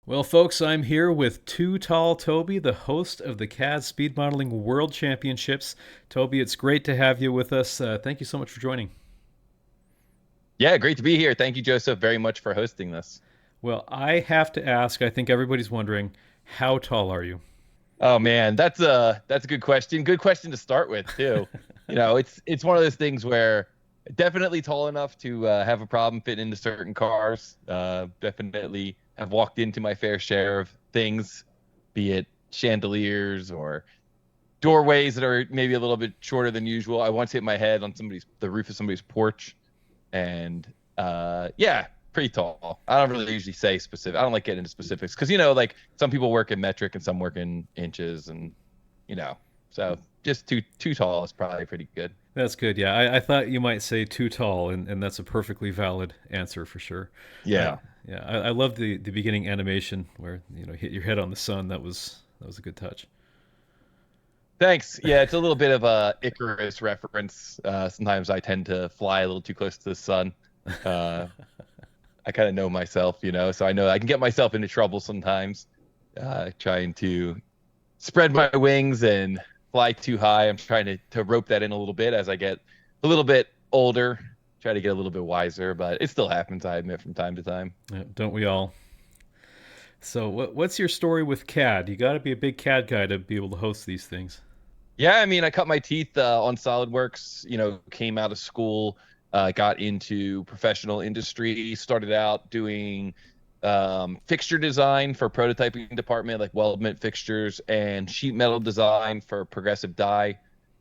Well, folks, I'm here with TooTallToby, the host of the CAD Speed Modeling World Championships. Toby, it's great to have you with us. Thank you so much for joining. Yeah, great to be here. Thank you, Joseph, very much for hosting this. Well, I have to ask, I think everybody's wondering, how tall are you? Oh man, that's a good question. Good question to start with too. It's one of those things where definitely tall enough to have a problem fitting into certain cars. Definitely have walked into my fair share of things, be it chandeliers or doorways that are maybe a little bit shorter than usual. I once hit my head on the roof of somebody's porch, and yeah, pretty tall. I don't really usually say specific. I don't like getting into specifics because like some people work in metric and some work in inches, and you know, so just too tall is probably pretty good. That's good. Yeah, I thought you might say too tall, and that's a perfectly valid answer for sure. I, Yeah. yeah, I love the beginning animation where hit your head on the sun. That was a good touch. Thanks. Yeah, it's a little bit of a Icarus reference. Sometimes I tend to fly a little too close to the sun. Uh, I kind of know myself, so I know I can get myself into trouble sometimes, trying to spread my wings and fly too high. I'm trying to rope that in a little bit as I get a little bit older, try to get a little bit wiser, but it still happens, I admit, from time to time. Yeah, don't we all? So, what's your story with CAD? You got to be a big CAD guy to be able to host these things. Yeah, I mean, I cut my teeth on SolidWorks, came out of school, got into professional industry, started out doing fixture design for prototyping department, like weldment fixtures, and sheet metal design for progressive die,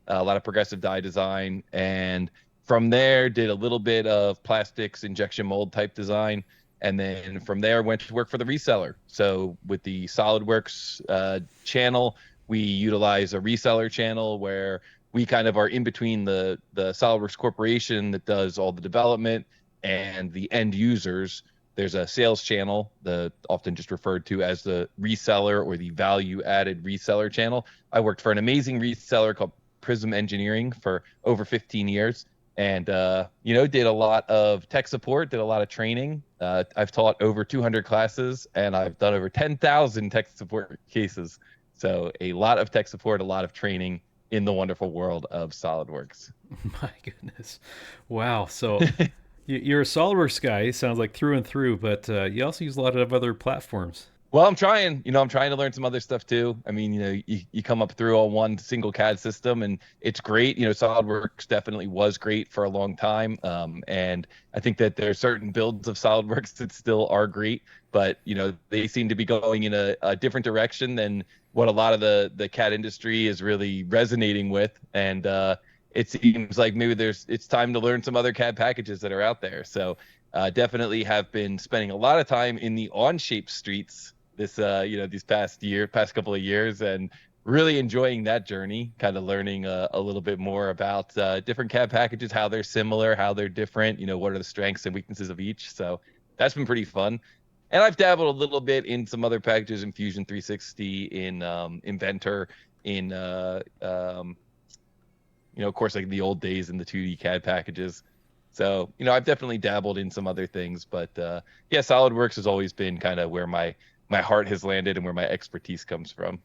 a lot of progressive die design. And from there, did a little bit of plastics injection mold type design. And then from there, went to work for the reseller. So with the SolidWorks channel, we utilize a reseller channel where we kind of are in between the SolidWorks corporation that does all the development and the end users. There's a sales channel, the often just referred to as the reseller or the value added reseller channel. I worked for an amazing reseller called Prism Engineering for over 15 years, and did a lot of tech support, did a lot of training. I've taught over 200 classes, and I've done over 10,000 tech support cases. So a lot of tech support, a lot of training in the wonderful world of SolidWorks. My goodness. Wow. So you're a SolidWorks guy, sounds like through and through, but you also use a lot of other platforms. Well, I'm trying to learn some other stuff too. I mean, you come up through on one single CAD system and it's great. SolidWorks definitely was great for a long time. And I think that there are certain builds of SolidWorks that still are great, but, they seem to be going in a different direction than what a lot of the CAD industry is really resonating with. And it seems like maybe it's time to learn some other CAD packages that are out there. So definitely have been spending a lot of time in the Onshape streets these past couple of years, and really enjoying that journey, kind of learning a little bit more about different CAD packages, how they're similar, how they're different, what are the strengths and weaknesses of each. So that's been pretty fun. And I've dabbled a little bit in some other packages in Fusion 360, in Inventor, in of course, like the old days in the 2D CAD packages. So, I've definitely dabbled in some other things, but yeah, SolidWorks has always been kind of where my heart has landed and where my expertise comes from.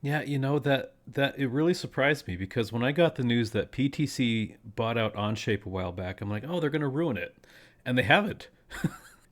Yeah, that it really surprised me because when I got the news that PTC bought out Onshape a while back, I'm like, oh, they're going to ruin it, and they haven't.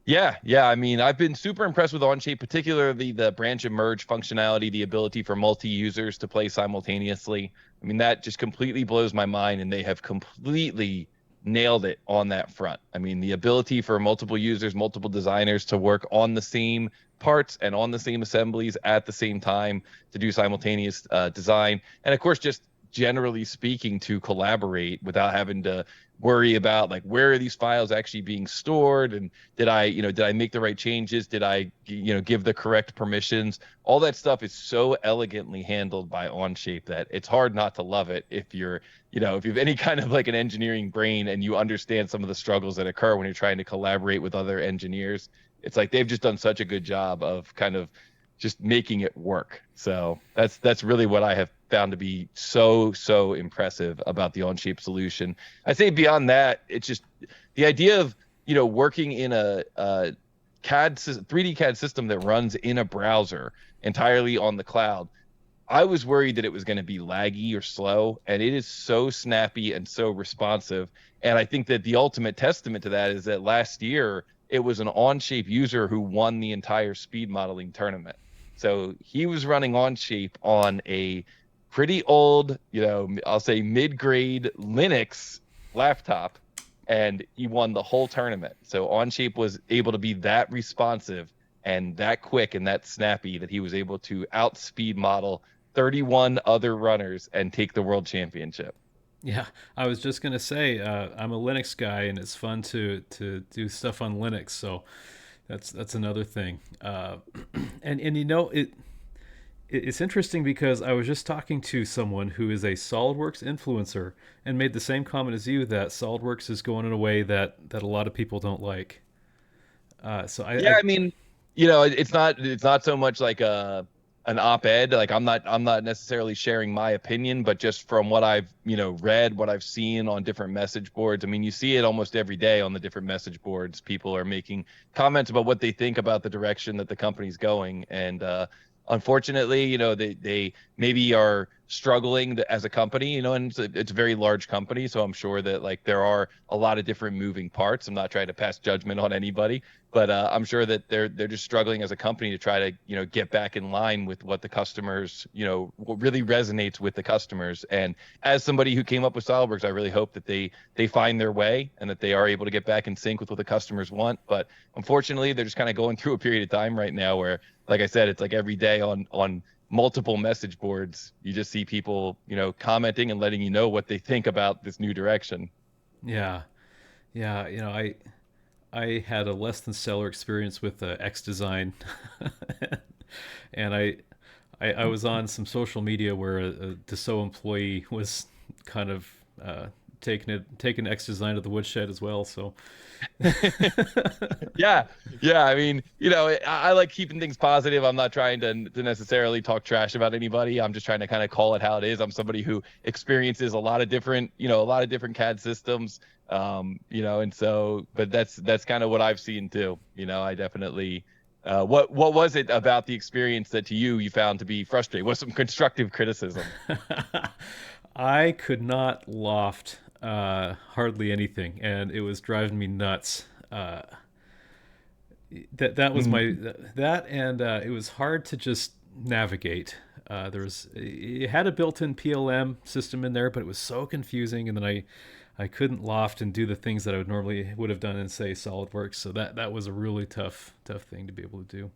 Yeah, yeah. I mean, I've been super impressed with Onshape, particularly the branch and merge functionality, the ability for multi-users to play simultaneously. I mean, that just completely blows my mind, and they have completely nailed it on that front. I mean, the ability for multiple users, multiple designers to work on the same parts and on the same assemblies at the same time to do simultaneous design, and of course, just generally speaking, to collaborate without having to worry about like where are these files actually being stored, and did I make the right changes, did I give the correct permissions. All that stuff is so elegantly handled by Onshape that it's hard not to love it if if you have any kind of like an engineering brain and you understand some of the struggles that occur when you're trying to collaborate with other engineers. It's like they've just done such a good job of kind of just making it work. So that's really what I have found to be so impressive about the Onshape solution. I say beyond that, it's just the idea of working in a 3D CAD system that runs in a browser entirely on the cloud. I was worried that it was going to be laggy or slow, and it is so snappy and so responsive. And I think that the ultimate testament to that is that last year it was an Onshape user who won the entire speed modeling tournament. So he was running Onshape on a pretty old, I'll say mid-grade Linux laptop, and he won the whole tournament. So Onshape was able to be that responsive and that quick and that snappy that he was able to outspeed model 31 other runners and take the world championship. Yeah, I was just gonna say I'm a Linux guy, and it's fun to do stuff on Linux. So that's another thing. And it's interesting because I was just talking to someone who is a SolidWorks influencer and made the same comment as you that SolidWorks is going in a way that a lot of people don't like. So Yeah, I mean, it's not so much like an op-ed. Like I'm not necessarily sharing my opinion, but just from what I've read, what I've seen on different message boards. I mean, you see it almost every day on the different message boards. People are making comments about what they think about the direction that the company's going, and unfortunately, they maybe are struggling as a company, and it's a very large company, so I'm sure that like there are a lot of different moving parts. I'm not trying to pass judgment on anybody, but I'm sure that they're just struggling as a company to try to get back in line with what the customers, what really resonates with the customers. And as somebody who came up with SolidWorks, I really hope that they find their way and that they are able to get back in sync with what the customers want. But unfortunately, they're just kind of going through a period of time right now where, like I said, it's like every day on multiple message boards, you just see people, commenting and letting you know what they think about this new direction. yeah, yeah. I had a less than stellar experience with X Design, and I was on some social media where a Dassault employee was kind of taking X Design to the woodshed as well. So Yeah, yeah. I mean, I like keeping things positive. I'm not trying to necessarily talk trash about anybody. I'm just trying to kind of call it how it is. I'm somebody who experiences a lot of different CAD systems. And so, but that's kind of what I've seen too. I definitely. What was it about the experience that to you found to be frustrating? What's some constructive criticism? I could not loft hardly anything, and it was driving me nuts. That was my that, and it was hard to just navigate. It had a built-in PLM system in there, but it was so confusing, and then I couldn't loft and do the things that I would have done in say SolidWorks. So that was a really tough thing to be able to do.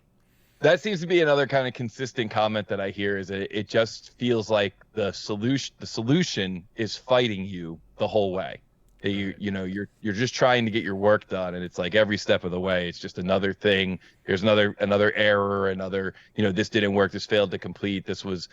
That seems to be another kind of consistent comment that I hear is that it just feels like the solution is fighting you the whole way. You're just trying to get your work done, and it's like every step of the way it's just another thing. Here's another error, another, this didn't work, this failed to complete, this is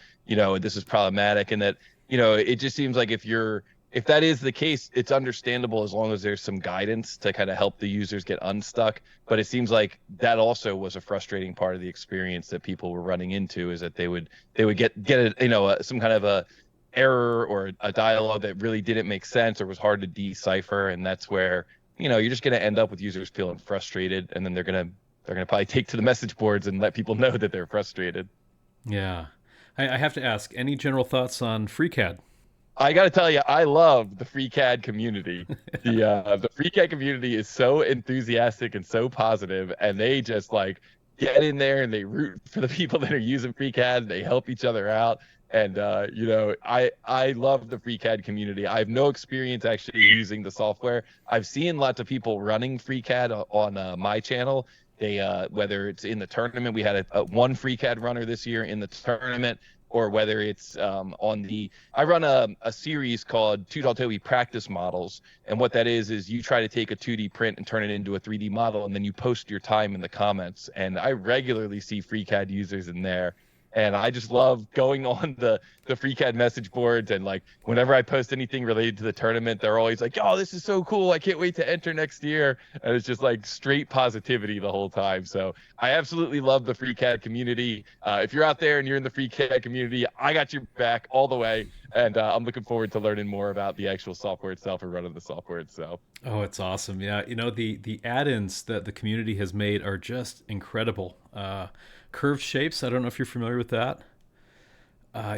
problematic. And that, it just seems like if that is the case, it's understandable as long as there's some guidance to kind of help the users get unstuck. But it seems like that also was a frustrating part of the experience that people were running into, is that they would get some kind of a error or a dialogue that really didn't make sense or was hard to decipher. And that's where, you're just going to end up with users feeling frustrated, and then they're going to probably take to the message boards and let people know that they're frustrated. Yeah, I have to ask, any general thoughts on FreeCAD? I got to tell you, I love the FreeCAD community. The FreeCAD community is so enthusiastic and so positive, and they just like get in there and they root for the people that are using FreeCAD. They help each other out, and I love the FreeCAD community. I have no experience actually using the software. I've seen lots of people running FreeCAD on my channel. They whether it's in the tournament, we had a one FreeCAD runner this year in the tournament, or whether it's I run a series called TooTallToby Practice Models. And what that is you try to take a 2D print and turn it into a 3D model, and then you post your time in the comments. And I regularly see FreeCAD users in there. And I just love going on the FreeCAD message boards, and like whenever I post anything related to the tournament, they're always like, "Oh, this is so cool! I can't wait to enter next year." And it's just like straight positivity the whole time. So I absolutely love the FreeCAD community. If you're out there and you're in the FreeCAD community, I got your back all the way. And I'm looking forward to learning more about the actual software itself and running the software itself. Oh, it's awesome. Yeah, the add-ins that the community has made are just incredible. Curved shapes. I don't know if you're familiar with that.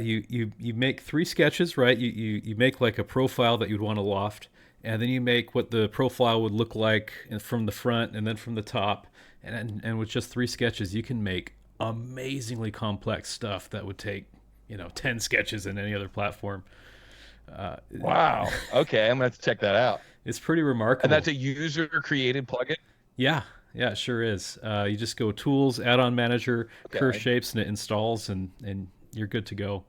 You make three sketches, right? You make like a profile that you'd want to loft, and then you make what the profile would look like from the front and then from the top, and with just three sketches, you can make amazingly complex stuff that would take 10 sketches in any other platform. Uh, Wow. Okay, I'm gonna have to check that out. it's pretty And that's remarkable. a user created plugin. Yeah, yeah, it sure is. You just go Tools, Add-on Manager, Curve Okay. Shapes, and it installs, and you're good to go.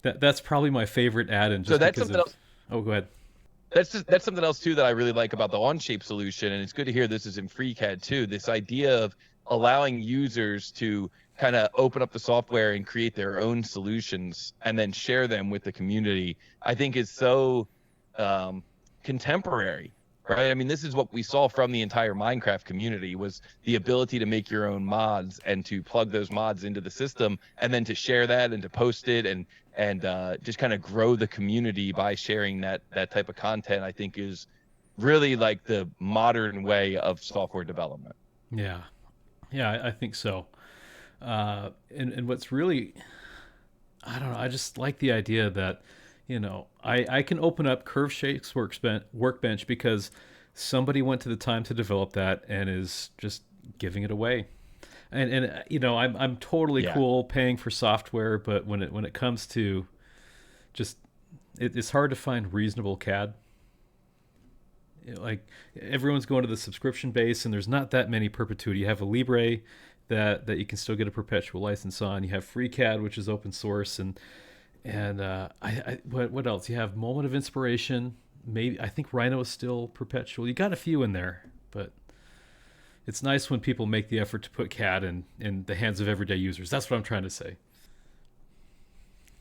That's probably my favorite add-in, So just that's because something of. else. Oh, go ahead. That's something else too that I really like about the OnShape solution, and it's good to hear this is in FreeCAD too. This idea of allowing users to kind of open up the software and create their own solutions and then share them with the community, I think is so um, contemporary, right? I mean, this is what we saw from the entire Minecraft community was the ability to make your own mods and to plug those mods into the system and then to share that and to post it and just kind of grow the community by sharing that type of content. I think is really like the modern way of software development. Yeah, yeah, I think so. And what's really, I don't know, I just like the idea that, I can open up Curve Shapes Workbench because somebody went to the time to develop that and is just giving it away. And I'm totally Yeah. cool paying for software, but when it comes to just it's hard to find reasonable CAD. Like everyone's going to the subscription base, and there's not that many perpetuity. You have a Libre that you can still get a perpetual license on. You have FreeCAD, which is open source, and what else? You have Moment of Inspiration. Maybe I think Rhino is still perpetual. You got a few in there, but it's nice when people make the effort to put CAD in the hands of everyday users. That's what I'm trying to say.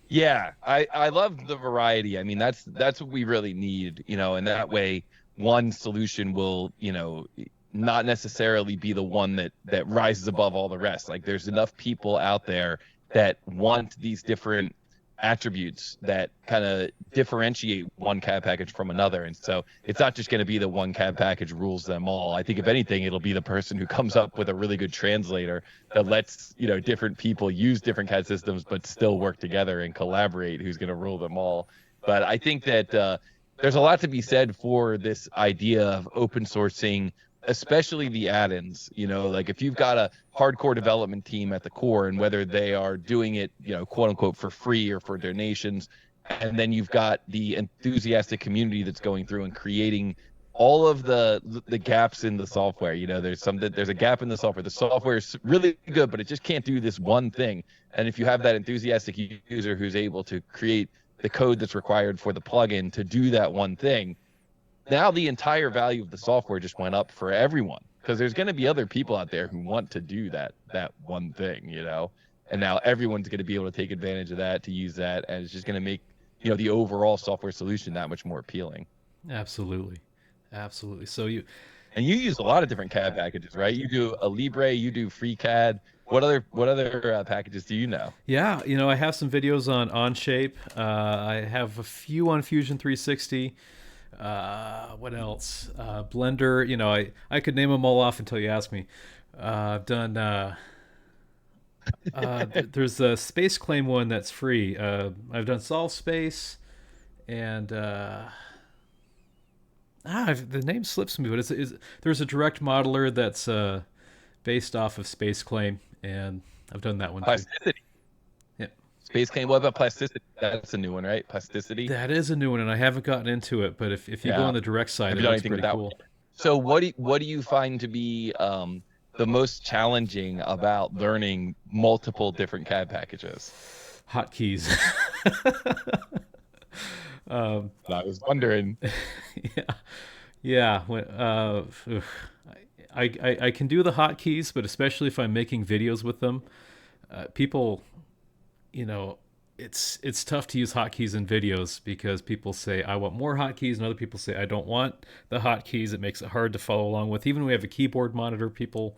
Yeah, I love the variety. I mean, that's what we really need, and that way one solution will, not necessarily be the one that rises above all the rest. Like there's enough people out there that want these different attributes that kind of differentiate one CAD package from another. And so it's not just going to be the one CAD package rules them all. I think if anything, it'll be the person who comes up with a really good translator that lets, different people use different CAD systems, but still work together and collaborate who's going to rule them all. But I think that there's a lot to be said for this idea of open sourcing, especially the add-ins. Like if you've got a hardcore development team at the core, and whether they are doing it, quote unquote, for free or for donations, and then you've got the enthusiastic community that's going through and creating all of the gaps in the software. There's a gap in the software. The software is really good, but it just can't do this one thing. And if you have that enthusiastic user who's able to create the code that's required for the plugin to do that one thing, now the entire value of the software just went up for everyone, because there's going to be other people out there who want to do that one thing, and now everyone's going to be able to take advantage of that, to use that, and it's just going to make the overall software solution that much more appealing. Absolutely, absolutely. So you, And you use a lot of different CAD packages, right? You do a Libre, you do FreeCAD. What other packages do you know? yeah, I have some videos on Onshape. I have a few on Fusion 360. What else? Blender. I could name them all off until you ask me. I've done. There's a Space Claim one that's free. I've done Solve Space, and the name slips me, but there's a direct modeler that's based off of Space Claim, and I've done that one too. Plasticity. Yeah, Space Cane. What about plasticity? That's a new one, right? Plasticity. that is a new one, and I haven't gotten into it. But if you go Yeah. on the direct side, Have it you done looks anything with pretty that one? cool. So what do you find to be the most challenging about learning multiple different CAD packages? Hotkeys. um, I was wondering. yeah, yeah. I can do the hotkeys, but especially if I'm making videos with them, people, you know, it's tough to use hotkeys in videos because people say I want more hotkeys, and other people say I don't want the hotkeys. It makes it hard to follow along with. Even when we have a keyboard monitor, people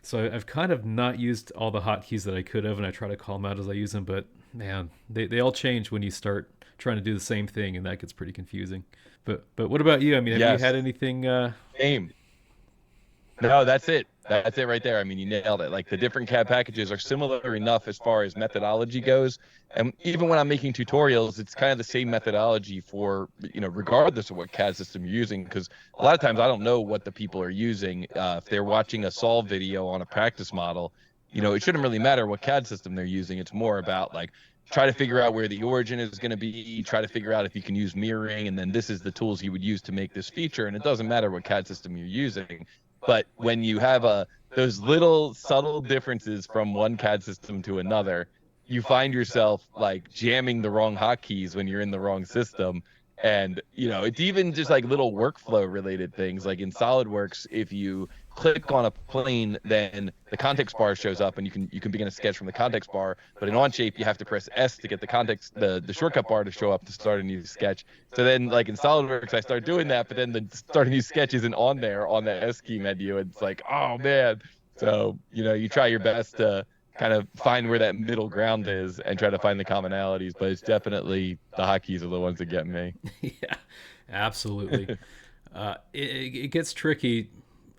So I've kind of not used all the hotkeys that I could have, and I try to call them out as I use them. But man, they all change when you start trying to do the same thing, and that gets pretty confusing. But what about you? I mean, have you Yes, had anything? same. No, that's it. That's it right there. I mean, you nailed it. Like the different CAD packages are similar enough as far as methodology goes. And even when I'm making tutorials, it's kind of the same methodology for, regardless of what CAD system you're using. Because a lot of times I don't know what the people are using. If they're watching a solve video on a practice model, it shouldn't really matter what CAD system they're using. It's more about like, try to figure out where the origin is going to be, try to figure out if you can use mirroring, and then this is the tools you would use to make this feature. And it doesn't matter what CAD system you're using. But when you have those little subtle differences from one CAD system to another, you find yourself like jamming the wrong hotkeys when you're in the wrong system. And, it's even just like little workflow related things. Like in SolidWorks, if you click on a plane, then the context bar shows up and you can begin a sketch from the context bar. But in Onshape, you have to press S to get the shortcut bar to show up to start a new sketch. So then like in SolidWorks, I start doing that, but then the start a new sketch isn't on there on the S key menu. It's like, oh man. So, you try your best to kind of find where that middle ground is and try to find the commonalities, but it's definitely the hotkeys are the ones that get me. Yeah, absolutely. It gets tricky.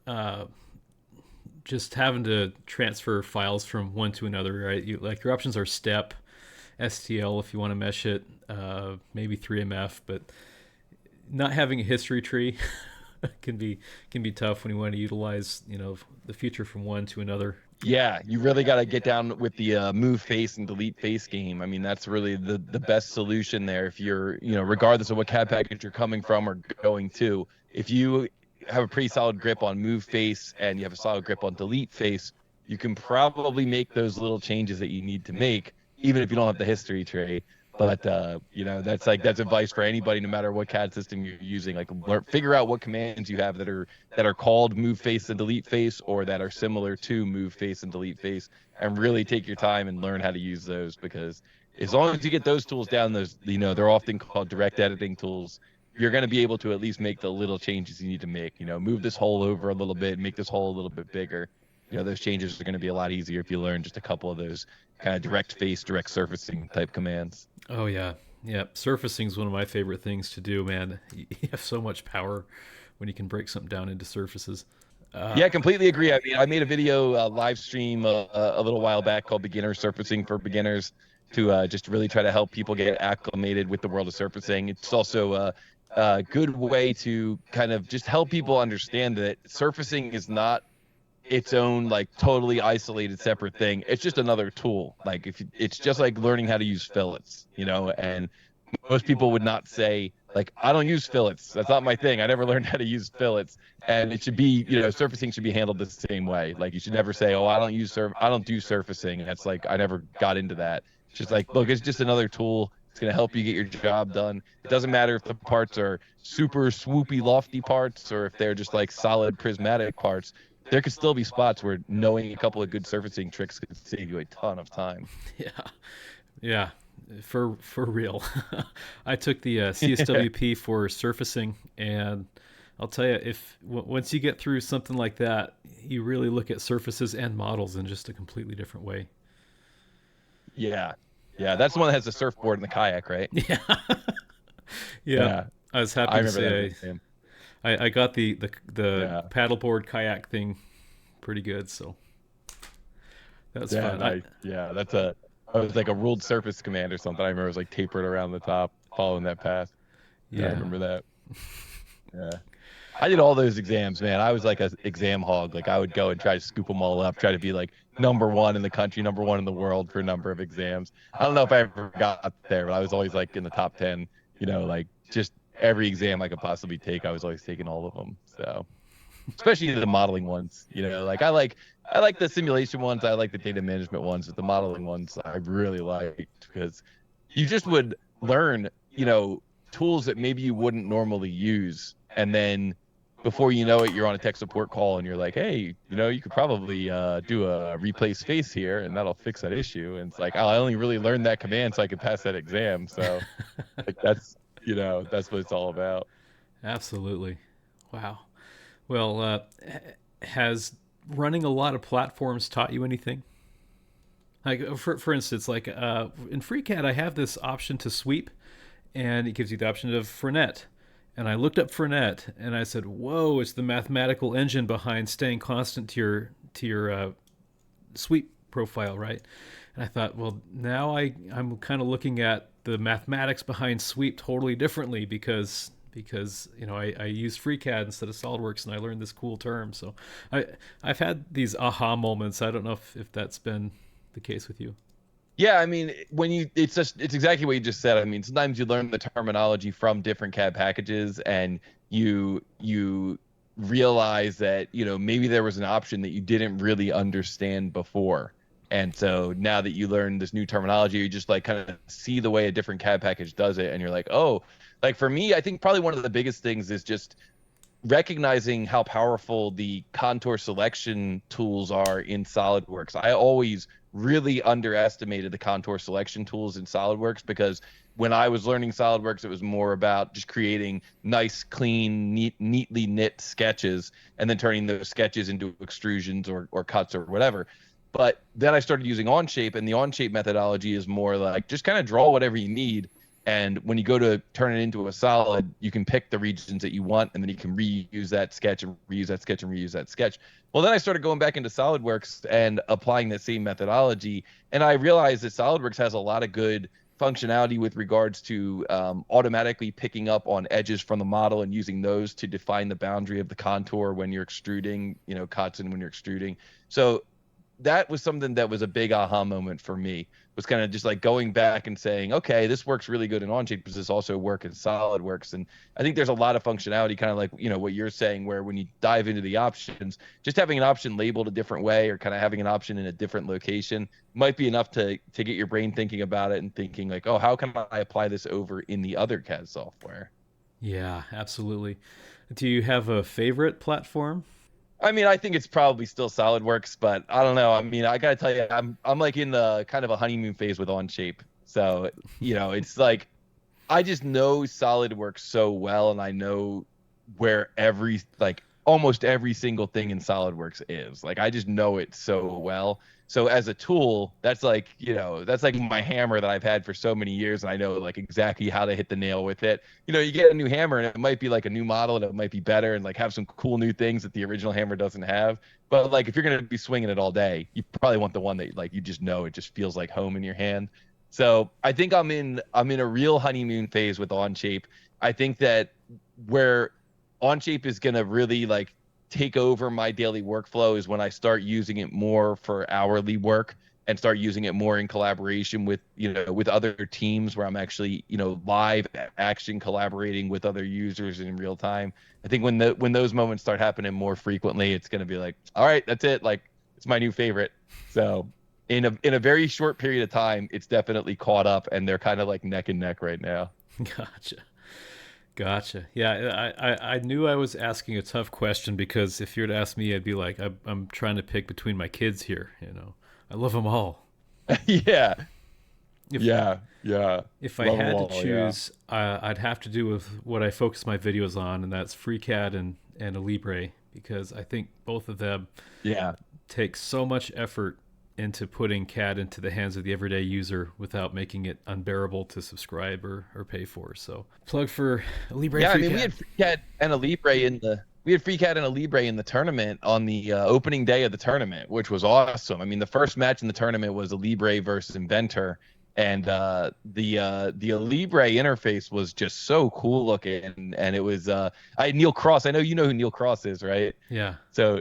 Uh, just having to transfer files from one to another, right? Like your options are step, STL if you want to mesh it, maybe 3MF, but not having a history tree can be tough when you want to utilize the feature from one to another. Yeah, you really got to get down with the move face and delete face game. I mean, that's really the best solution there. If you're, regardless of what CAD package you're coming from or going to, if you have a pretty solid grip on move face and you have a solid grip on delete face, you can probably make those little changes that you need to make, even if you don't have the history tree. But that's advice for anybody, no matter what CAD system you're using. Like, figure out what commands you have that are called move face and delete face, or that are similar to move face and delete face, and really take your time and learn how to use those. Because as long as you get those tools down, they're often called direct editing tools. You're going to be able to at least make the little changes you need to make. Move this hole over a little bit, make this hole a little bit bigger. Those changes are going to be a lot easier if you learn just a couple of those kind of direct face, direct surfacing type commands. Oh yeah, yeah. Surfacing is one of my favorite things to do, man. You have so much power when you can break something down into surfaces. Yeah, completely agree. I mean, I made a video live stream a little while back called Beginner Surfacing for Beginners to just really try to help people get acclimated with the world of surfacing. It's also a good way to kind of just help people understand that surfacing is not its own like totally isolated separate thing. It's just another tool. Like it's just like learning how to use fillets, and most people would not say like, I don't use fillets. That's not my thing. I never learned how to use fillets. And it should be, surfacing should be handled the same way. Like you should never say, oh, I don't do surfacing. That's like, I never got into that. It's just like, look, it's just another tool. It's going to help you get your job done. It doesn't matter if the parts are super swoopy, lofty parts, or if they're just like solid prismatic parts. There could still be spots where knowing a couple of good surfacing tricks could save you a ton of time. Yeah, yeah, for real. I took the CSWP for surfacing, and I'll tell you, if once you get through something like that, you really look at surfaces and models in just a completely different way. Yeah, yeah, that's the one that has the surfboard and the kayak, right? Yeah, yeah. Yeah, I was I happy to remember say that. I got the Yeah, paddleboard kayak thing pretty good, so that was yeah, fun. nice. Yeah, it was like a ruled surface command or something. I remember it was like tapered around the top, following that path. Yeah, I Yeah, remember that. Yeah. I did all those exams, man. I was like an exam hog. Like I would go and try to scoop them all up, try to be like number one in the country, number one in the world for a number of exams. I don't know if I ever got there, but I was always like in the top 10, like just every exam I could possibly take. I was always taking all of them. So, especially the modeling ones, like I like the simulation ones. I like the data management ones, but the modeling ones I really liked because you just would learn, tools that maybe you wouldn't normally use. And then before you know it, you're on a tech support call and you're like, hey, you could probably do a replace face here and that'll fix that issue. And it's like, oh, I only really learned that command so I could pass that exam. So like that's what it's all about. absolutely. Wow. Well, has running a lot of platforms taught you anything? Like for instance, like in FreeCAD, I have this option to sweep, and it gives you the option of Frenet. And I looked up Frenet, and I said, "Whoa! It's the mathematical engine behind staying constant to your sweep profile, right?" And I thought, well, now I'm kind of looking at the mathematics behind sweep totally differently because I use FreeCAD instead of SolidWorks, and I learned this cool term. So I've had these aha moments. I don't know if that's been the case with you. Yeah, I mean, it's exactly what you just said. I mean, sometimes you learn the terminology from different CAD packages, and you realize that, maybe there was an option that you didn't really understand before. And so now that you learn this new terminology, you just like kind of see the way a different CAD package does it, and you're like, oh, like for me, I think probably one of the biggest things is just recognizing how powerful the contour selection tools are in SolidWorks. I always really underestimated the contour selection tools in SolidWorks, because when I was learning SolidWorks, it was more about just creating nice, clean, neatly knit sketches and then turning those sketches into extrusions or cuts or whatever. But then I started using Onshape, and the Onshape methodology is more like just kind of draw whatever you need. And when you go to turn it into a solid, you can pick the regions that you want, and then you can reuse that sketch and reuse that sketch and reuse that sketch. Well, then I started going back into SolidWorks and applying that same methodology. And I realized that SolidWorks has a lot of good functionality with regards to automatically picking up on edges from the model and using those to define the boundary of the contour when you're extruding, cuts and when you're extruding. So that was something that was a big aha moment for me, was kind of just like going back and saying, okay, this works really good in Onshape, because this also works in SolidWorks. And I think there's a lot of functionality, kind of like, what you're saying, where when you dive into the options, just having an option labeled a different way or kind of having an option in a different location might be enough to get your brain thinking about it and thinking like, oh, how can I apply this over in the other CAD software? Yeah, absolutely. Do you have a favorite platform? I mean, I think it's probably still SolidWorks, but I don't know. I mean, I gotta tell you, I'm like in the kind of a honeymoon phase with Onshape. So, it's like I just know SolidWorks so well, and I know where almost every single thing in SolidWorks is. Like I just know it so well. So as a tool, that's like my hammer that I've had for so many years, and I know like exactly how to hit the nail with it. You get a new hammer, and it might be like a new model, and it might be better and like have some cool new things that the original hammer doesn't have. But like if you're gonna be swinging it all day, you probably want the one that like you just know it just feels like home in your hand. So I think I'm in a real honeymoon phase with Onshape. I think that where Onshape is gonna really like take over my daily workflow is when I start using it more for hourly work and start using it more in collaboration with with other teams, where I'm actually live action collaborating with other users in real time. I think when those moments start happening more frequently, it's going to be like, all right, that's it, like it's my new favorite. So in a very short period of time, it's definitely caught up, and they're kind of like neck and neck right now. Gotcha. Gotcha. Yeah, I knew I was asking a tough question, because if you were to ask me, I'd be like, I'm trying to pick between my kids here. I love them all. Yeah, If yeah. if I Love 'em had to all, yeah. choose, I'd have to do with what I focus my videos on, and that's FreeCAD and a Libre, because I think both of them Yeah. take so much effort into putting CAD into the hands of the everyday user without making it unbearable to subscribe or pay for. So plug for Libre Yeah, I mean, FreeCAD. we had FreeCAD and a Libre in the tournament on the opening day of the tournament, which was awesome. I mean, the first match in the tournament was a Libre versus Inventor, and the Libre interface was just so cool looking, and it was I had Neil Cross. I know you know who Neil Cross is, right? Yeah. So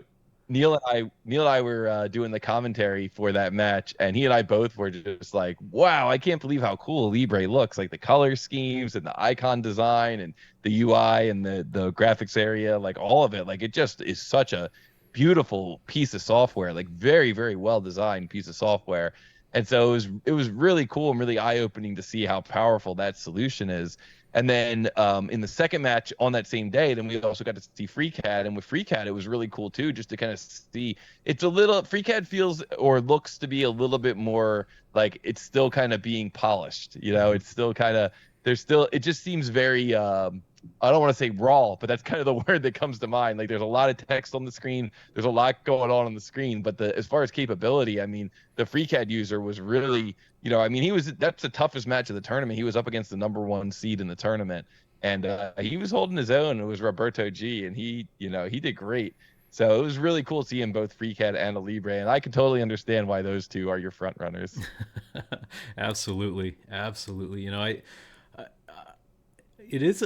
Neil and I were doing the commentary for that match, and he and I both were just like, wow, I can't believe how cool Libre looks. Like the color schemes and the icon design and the UI and the graphics area, like all of it. Like it just is such a beautiful piece of software, like very, very well designed piece of software. And so it was really cool and really eye-opening to see how powerful that solution is. And then in the second match on that same day, then we also got to see FreeCAD. And with FreeCAD, it was really cool too, just to kind of see. FreeCAD feels or looks to be a little bit more like it's still kind of being polished. It's still kind of, it just seems very I don't want to say raw, but that's kind of the word that comes to mind. Like there's a lot of text on the screen, there's a lot going on the screen, but as far as capability, I mean, the FreeCAD user was really, I mean, that's the toughest match of the tournament. He was up against the number 1 seed in the tournament, and he was holding his own. It was Roberto G, and he did great. So it was really cool seeing both FreeCAD and a Libre, and I can totally understand why those two are your front runners. Absolutely, absolutely. I it is.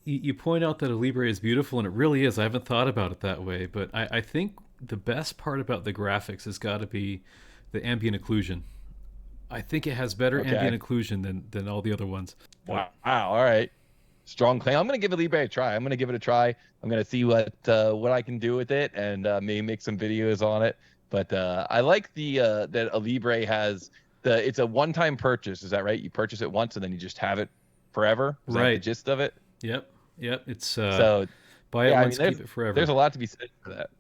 You point out that a Libre is beautiful, and it really is. I haven't thought about it that way, but I think the best part about the graphics has got to be the ambient occlusion. I think it has better Okay. ambient occlusion than all the other ones. Wow. All right. Strong claim. I'm gonna give a Libre a try. I'm gonna give it a try. I'm gonna see what I can do with it, and maybe make some videos on it. But I like the that a Libre has it's a one-time purchase. Is that right? You purchase it once and then you just have it forever. Is that the Right. gist of it? Yep. Yep. It's So buy it yeah, I once, mean, keep it there's forever. a lot to be said for that.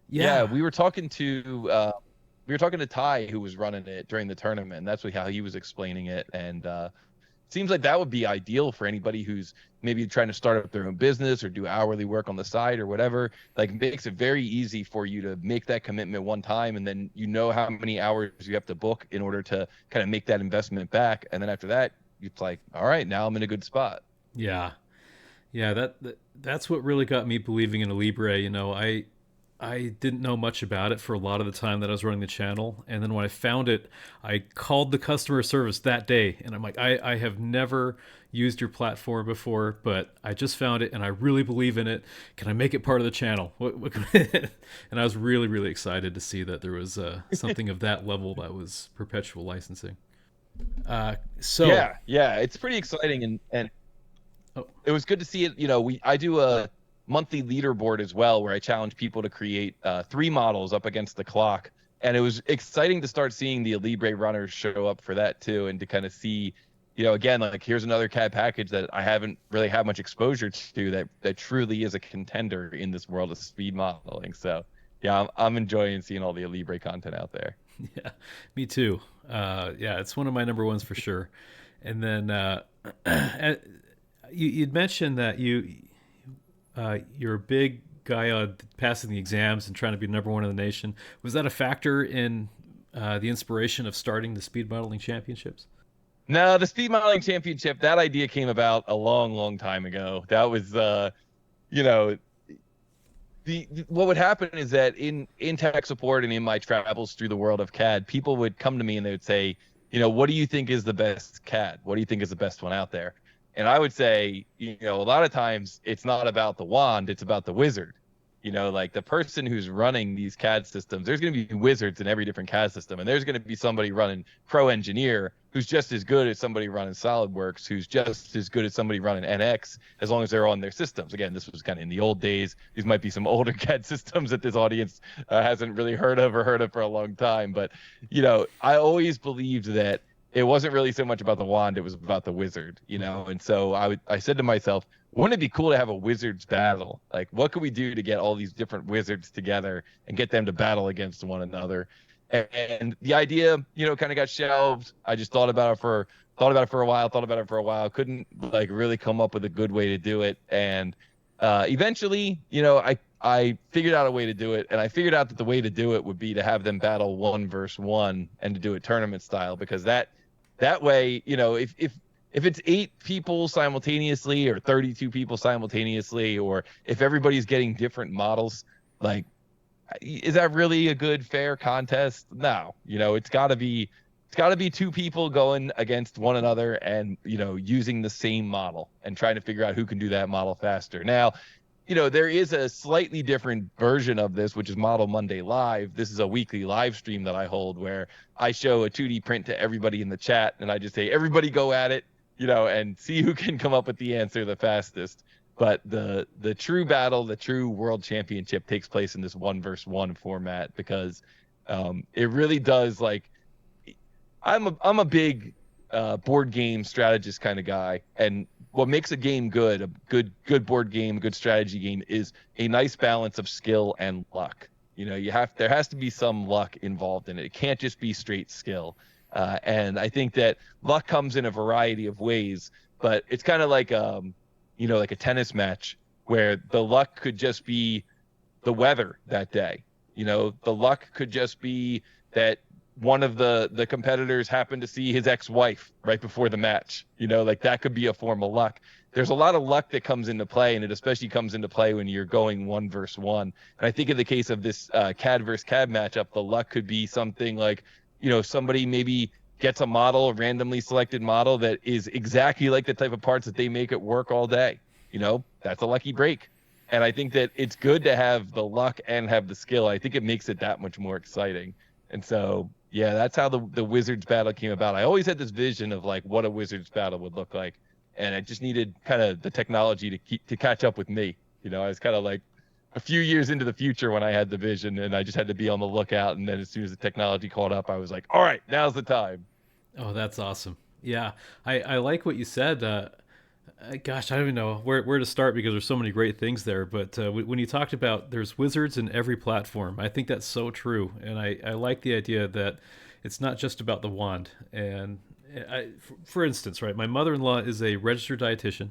Yeah, Yeah. we were talking to Ty, who was running it during the tournament, and that's how he was explaining it. And seems like that would be ideal for anybody who's maybe trying to start up their own business or do hourly work on the side or whatever. Like, makes it very easy for you to make that commitment one time, and then you know how many hours you have to book in order to kind of make that investment back. And then after that, it's like, all right, now I'm in a good spot. Yeah. Yeah. That's what really got me believing in a Libre. I didn't know much about it for a lot of the time that I was running the channel. And then when I found it, I called the customer service that day. And I'm like, I have never used your platform before, but I just found it and I really believe in it. Can I make it part of the channel? And I was really, really excited to see that there was something of that level that was perpetual licensing. So, Yeah, it's pretty exciting, and oh, it was good to see it. I do a monthly leaderboard as well, where I challenge people to create 3 models up against the clock, and it was exciting to start seeing the Libre runners show up for that too, and to kind of see, again, like, here's another CAD package that I haven't really had much exposure to, that truly is a contender in this world of speed modeling. So yeah, I'm enjoying seeing all the Libre content out there. yeah, me too. Yeah, it's one of my number ones for sure. And then you'd mentioned that you're a big guy on passing the exams and trying to be number one in the nation. Was that a factor in the inspiration of starting the speed modeling championships? No, the speed modeling championship, that idea came about a long, long time ago. That was, you know, what would happen is that in tech support and in my travels through the world of CAD, people would come to me and they would say, what do you think is the best CAD? What do you think is the best one out there? And I would say, a lot of times it's not about the wand, it's about the wizard. Like, the person who's running these CAD systems, there's going to be wizards in every different CAD system, and there's going to be somebody running Pro Engineer who's just as good as somebody running SolidWorks, who's just as good as somebody running NX, as long as they're on their systems. Again, this was kind of in the old days. These might be some older CAD systems that this audience hasn't really heard of for a long time. But, I always believed that it wasn't really so much about the wand, it was about the wizard, And so I said to myself, wouldn't it be cool to have a wizards battle? Like, what could we do to get all these different wizards together and get them to battle against one another? And the idea, kind of got shelved. I just thought about it for a while, couldn't like really come up with a good way to do it. And eventually, I figured out a way to do it, and I figured out that the way to do it would be to have them battle 1v1 and to do it tournament style, because that way, if it's 8 people simultaneously or 32 people simultaneously, or if everybody's getting different models, like, is that really a good, fair contest? No, it's got to be 2 people going against one another and, using the same model and trying to figure out who can do that model faster. Now, there is a slightly different version of this, which is Model Monday Live. This is a weekly live stream that I hold where I show a 2D print to everybody in the chat, and I just say, everybody go at it, and see who can come up with the answer the fastest. But the true battle, the true world championship, takes place in this 1v1 format, because it really does, like, I'm a big board game strategist kind of guy, and what makes a game good, a good board game, a good strategy game, is a nice balance of skill and luck. There has to be some luck involved in it. It can't just be straight skill. And I think that luck comes in a variety of ways, but it's kind of like like a tennis match where the luck could just be the weather that day. The luck could just be that one of the competitors happened to see his ex-wife right before the match. Like that could be a form of luck. There's a lot of luck that comes into play, and it especially comes into play when you're going 1-versus-1. And I think in the case of this CAD versus CAD matchup, the luck could be something like, somebody maybe gets a model, a randomly selected model that is exactly like the type of parts that they make at work all day. That's a lucky break. And I think that it's good to have the luck and have the skill. I think it makes it that much more exciting. And so, yeah, that's how the Wizards battle came about. I always had this vision of like what a Wizards battle would look like. And I just needed kind of the technology to catch up with me. I was kind of like a few years into the future when I had the vision, and I just had to be on the lookout. And then as soon as the technology caught up, I was like, all right, now's the time. Oh, that's awesome. Yeah, I like what you said. Gosh, I don't even know where to start because there's so many great things there. But when you talked about there's wizards in every platform, I think that's so true. And I like the idea that it's not just about the wand. And for instance, right, my mother-in-law is a registered dietitian,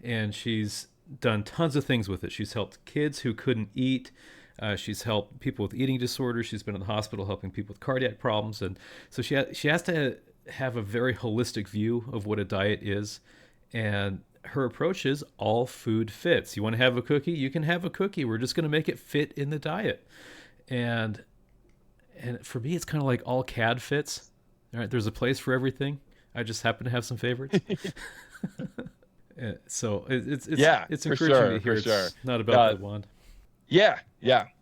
and she's done tons of things with it. She's helped kids who couldn't eat. She's helped people with eating disorders. She's been in the hospital helping people with cardiac problems. And so she has to have a very holistic view of what a diet is. And her approach is all food fits. You want to have a cookie? You can have a cookie. We're just going to make it fit in the diet. And for me, it's kind of like all CAD fits. All right, there's a place for everything. I just happen to have some favorites. So it's encouraging to hear it's not about the wand. Yeah.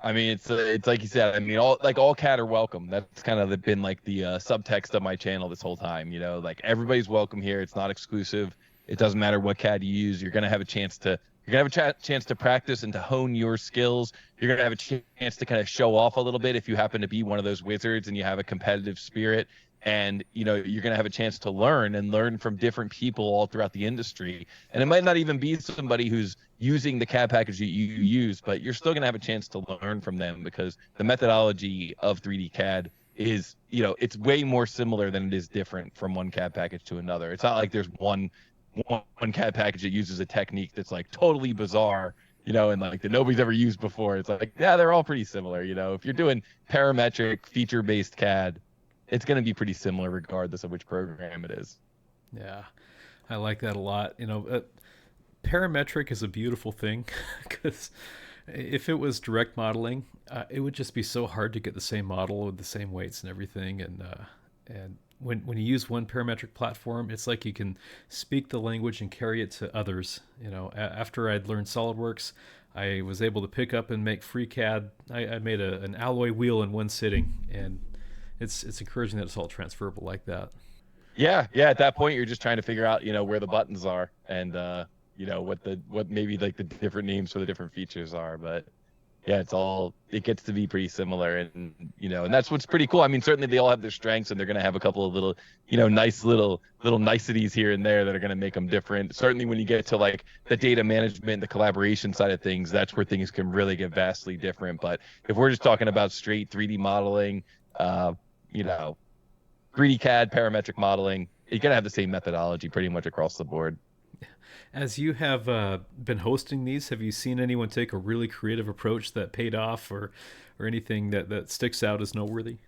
I mean, it's like you said. I mean, all CAD are welcome. That's kind of been like the subtext of my channel this whole time. Like everybody's welcome here. It's not exclusive. It doesn't matter what CAD you use. You're gonna have a chance to chance to practice and to hone your skills. You're gonna have a chance to kind of show off a little bit if you happen to be one of those wizards and you have a competitive spirit. And you're going to have a chance to learn from different people all throughout the industry. And it might not even be somebody who's using the CAD package that you use, but you're still going to have a chance to learn from them because the methodology of 3D CAD is, it's way more similar than it is different from one CAD package to another. It's not like there's one CAD package that uses a technique that's like totally bizarre, and like that nobody's ever used before. It's like, yeah, they're all pretty similar. If you're doing parametric feature-based CAD, it's going to be pretty similar regardless of which program it is. Yeah, I like that a lot. Parametric is a beautiful thing because if it was direct modeling, it would just be so hard to get the same model with the same weights and everything. And when you use one parametric platform, it's like you can speak the language and carry it to others. After I'd learned SolidWorks, I was able to pick up and make FreeCAD. I made an alloy wheel in one sitting, and it's encouraging that it's all transferable like that. Yeah. At that point, you're just trying to figure out, where the buttons are and, what maybe like the different names for the different features are. But yeah, it gets to be pretty similar. And, and that's what's pretty cool. I mean, certainly they all have their strengths and they're going to have a couple of little, nice little niceties here and there that are going to make them different. Certainly when you get to like the data management, the collaboration side of things, that's where things can really get vastly different. But if we're just talking about straight 3D modeling, 3D CAD, parametric modeling, you're going to have the same methodology pretty much across the board. As you have been hosting these, have you seen anyone take a really creative approach that paid off or anything that sticks out as noteworthy?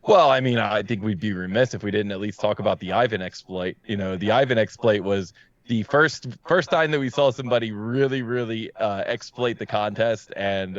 Well, I mean, I think we'd be remiss if we didn't at least talk about the Ivan exploit. The Ivan exploit was the first time that we saw somebody really exploit the contest. And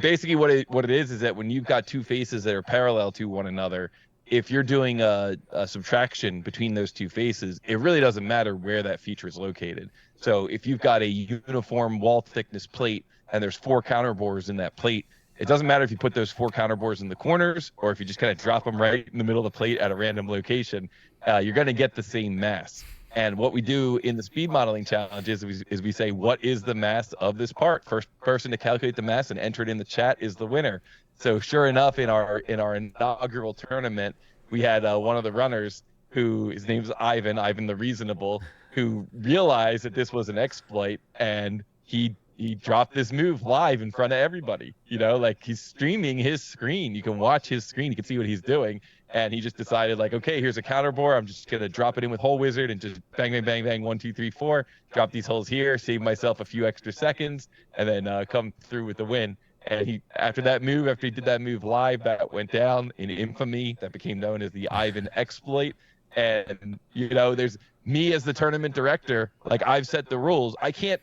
basically what it is that when you've got two faces that are parallel to one another, if you're doing a subtraction between those two faces, it really doesn't matter where that feature is located. So if you've got a uniform wall thickness plate and there's 4 counterbores in that plate, it doesn't matter if you put those 4 counterbores in the corners or if you just kind of drop them right in the middle of the plate at a random location, you're going to get the same mass. And what we do in the speed modeling challenge is we say, what is the mass of this part? First person to calculate the mass and enter it in the chat is the winner. So sure enough, in our inaugural tournament, we had one of the runners who his name's Ivan the Reasonable, who realized that this was an exploit, and he he dropped this move live in front of everybody, like he's streaming his screen. You can watch his screen. You can see what he's doing. And he just decided like, okay, here's a counter bore. I'm just going to drop it in with Hole Wizard and just bang, bang, bang, bang, 1, 2, 3, 4, drop these holes here, save myself a few extra seconds, and then come through with the win. And after he did that move live, that went down in infamy. That became known as the Ivan exploit. And, there's me as the tournament director, like I've set the rules. I can't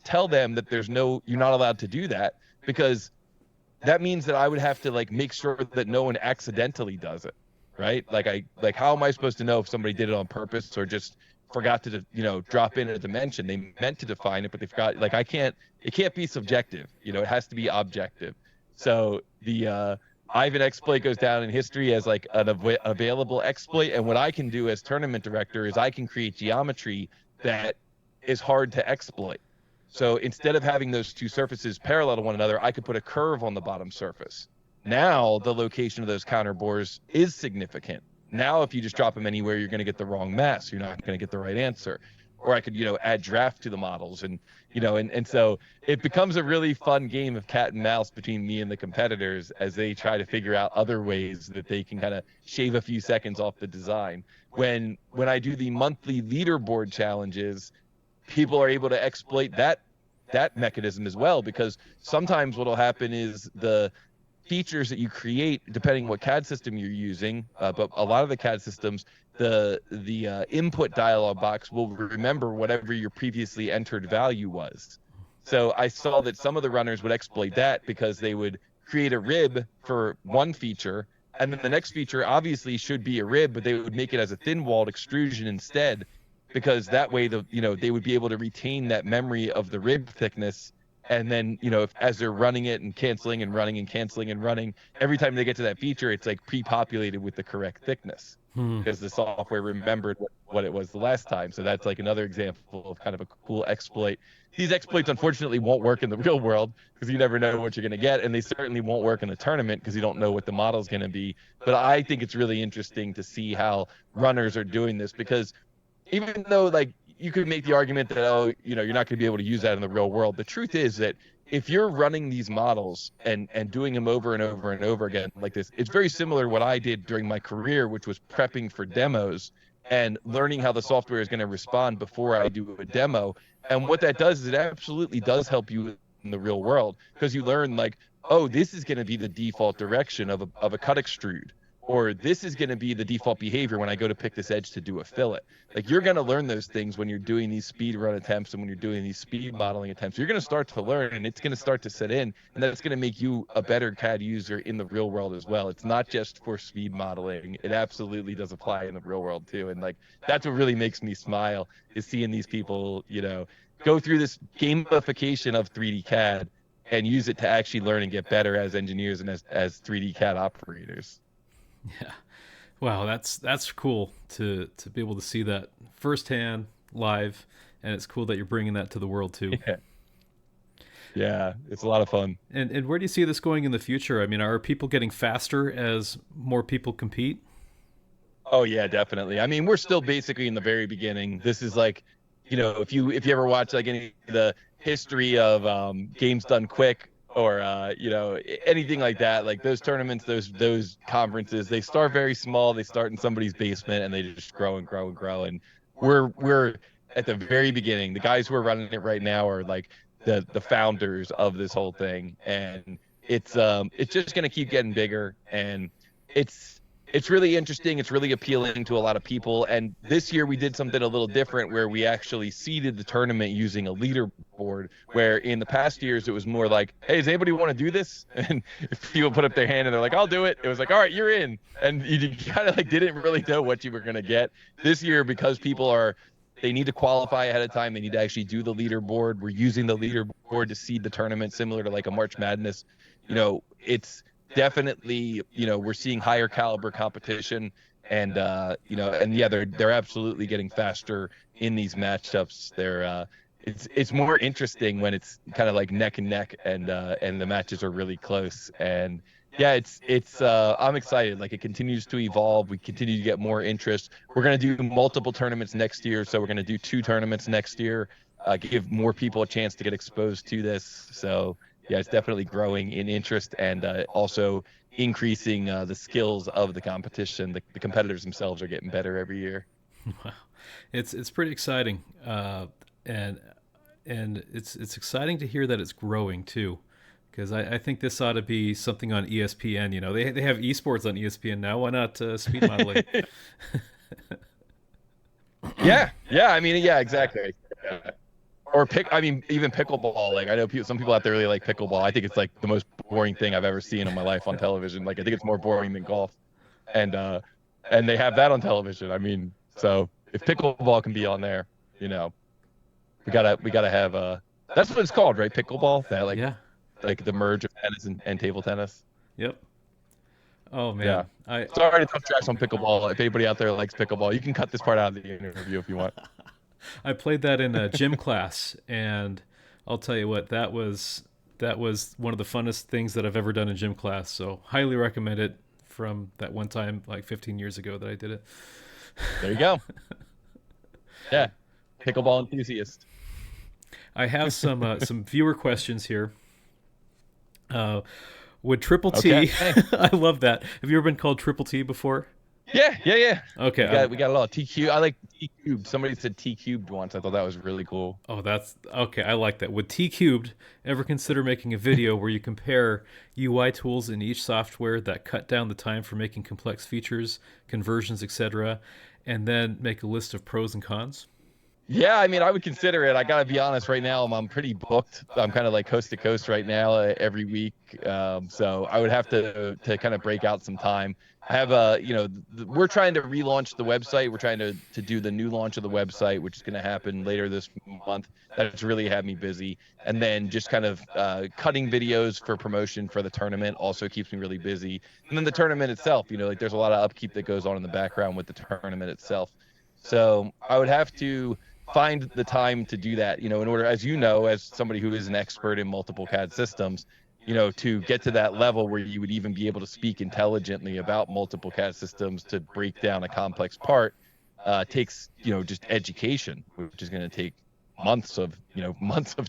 tell them that you're not allowed to do that, because that means that I would have to like make sure that no one accidentally does it, right? Like how am I supposed to know if somebody did it on purpose or just forgot to, drop in a dimension? They meant to define it, but they forgot. Like it can't be subjective, it has to be objective. So the Ivan exploit goes down in history as like an available exploit. And what I can do as tournament director is I can create geometry that is hard to exploit. So instead of having those two surfaces parallel to one another, I could put a curve on the bottom surface. Now the location of those counter bores is significant. Now if you just drop them anywhere, you're going to get the wrong mass. You're not going to get the right answer. Or I could, add draft to the models, and so it becomes a really fun game of cat and mouse between me and the competitors as they try to figure out other ways that they can kind of shave a few seconds off the design. When I do the monthly leaderboard challenges, people are able to exploit that mechanism as well, because sometimes what'll happen is the features that you create, depending what CAD system you're using, but a lot of the CAD systems, the input dialog box will remember whatever your previously entered value was. So I saw that some of the runners would exploit that because they would create a rib for one feature, and then the next feature obviously should be a rib, but they would make it as a thin-walled extrusion instead, because that way they would be able to retain that memory of the rib thickness. And then, as they're running it and canceling and running and canceling and running, every time they get to that feature, it's like pre-populated with the correct thickness because the software remembered what it was the last time. So that's like another example of kind of a cool exploit. These exploits, unfortunately, won't work in the real world because you never know what you're going to get. And they certainly won't work in the tournament because you don't know what the model's going to be. But I think it's really interesting to see how runners are doing this, because even though like you could make the argument that, you're not going to be able to use that in the real world. The truth is that if you're running these models and doing them over and over and over again like this, it's very similar to what I did during my career, which was prepping for demos and learning how the software is going to respond before I do a demo. And what that does is it absolutely does help you in the real world, because you learn like, oh, this is going to be the default direction of a cut extrude, or this is going to be the default behavior when I go to pick this edge to do a fillet. Like you're going to learn those things when you're doing these speed run attempts and when you're doing these speed modeling attempts. You're going to start to learn, and it's going to start to set in, and that's going to make you a better CAD user in the real world as well. It's not just for speed modeling. It absolutely does apply in the real world too. And like that's what really makes me smile, is seeing these people, go through this gamification of 3D CAD and use it to actually learn and get better as engineers and as 3D CAD operators. Yeah. Wow, that's cool to be able to see that firsthand live, and it's cool that you're bringing that to the world too. Yeah, it's a lot of fun. And where do you see this going in the future? I mean, are people getting faster as more people compete? Oh yeah, definitely. I mean, we're still basically in the very beginning. This is like, if you ever watch like any of the history of games done quick, or anything like that, like those tournaments, those conferences, they start very small. They start in somebody's basement and they just grow and grow and grow. And we're at the very beginning. The guys who are running it right now are like the founders of this whole thing, and it's just going to keep getting bigger, and it's really interesting. It's really appealing to a lot of people. And this year we did something a little different, where we actually seeded the tournament using a leaderboard, where in the past years it was more like, hey, does anybody want to do this? And if people put up their hand and they're like, I'll do it, it was like, all right, you're in. And you kind of like didn't really know what you were going to get. This year, because they need to qualify ahead of time, they need to actually do the leaderboard. We're using the leaderboard to seed the tournament, similar to like a March Madness. It's definitely, we're seeing higher caliber competition, and they're absolutely getting faster in these matchups. It's more interesting when it's kind of like neck and neck, and the matches are really close. And yeah, I'm excited. Like, it continues to evolve. We continue to get more interest. We're going to do multiple tournaments next year. So we're going to do 2 tournaments next year. give more people a chance to get exposed to this. So yeah, it's definitely growing in interest, and also increasing the skills of the competition. The competitors themselves are getting better every year. Wow, it's pretty exciting, and it's exciting to hear that it's growing too, because I think this ought to be something on ESPN. You know, they have esports on ESPN now. Why not speed modeling? Yeah. I mean, yeah, exactly. Yeah. Or I mean, even pickleball. Like I know some people out there really like pickleball. I think it's like the most boring thing I've ever seen in my life on television. Like I think it's more boring than golf, and and they have that on television. I mean, so if pickleball can be on there, you know, we gotta have that's what it's called, right? Pickleball. That Yeah. like the merge of tennis and table tennis. Yep. Oh Yeah. man, I Sorry to talk trash on pickleball. If anybody out there likes pickleball, you can cut this part out of the interview if you want. I played that in a gym class, and I'll tell you what, that was one of the funnest things that I've ever done in gym class. So highly recommend it from that one time like 15 years ago that I did it. There you go. Yeah. Pickleball enthusiast. I have some viewer questions here. Uh, would Triple Okay. T? I love that. Have you ever been called Triple T before? Yeah. Okay. We got a lot of T cube. I like T cubed. Somebody said T cubed once. I thought that was really cool. Oh, that's okay. I like that. Would T Cubed ever consider making a video where you compare UI tools in each software that cut down the time for making complex features, conversions, etc., and then make a list of pros and cons? Yeah, I mean, I would consider it. I gotta be honest. Right now, I'm pretty booked. I'm kind of like coast to coast right now, every week. So I would have to kind of break out some time. I have we're trying to relaunch the website. We're trying to do the new launch of the website, which is going to happen later this month. That's really had me busy. And then just kind of cutting videos for promotion for the tournament also keeps me really busy. And then the tournament itself, like there's a lot of upkeep that goes on in the background with the tournament itself. So I would have to find the time to do that, in order, as as somebody who is an expert in multiple CAD systems, to get to that level where you would even be able to speak intelligently about multiple CAD systems to break down a complex part, takes, just education, which is going to take months of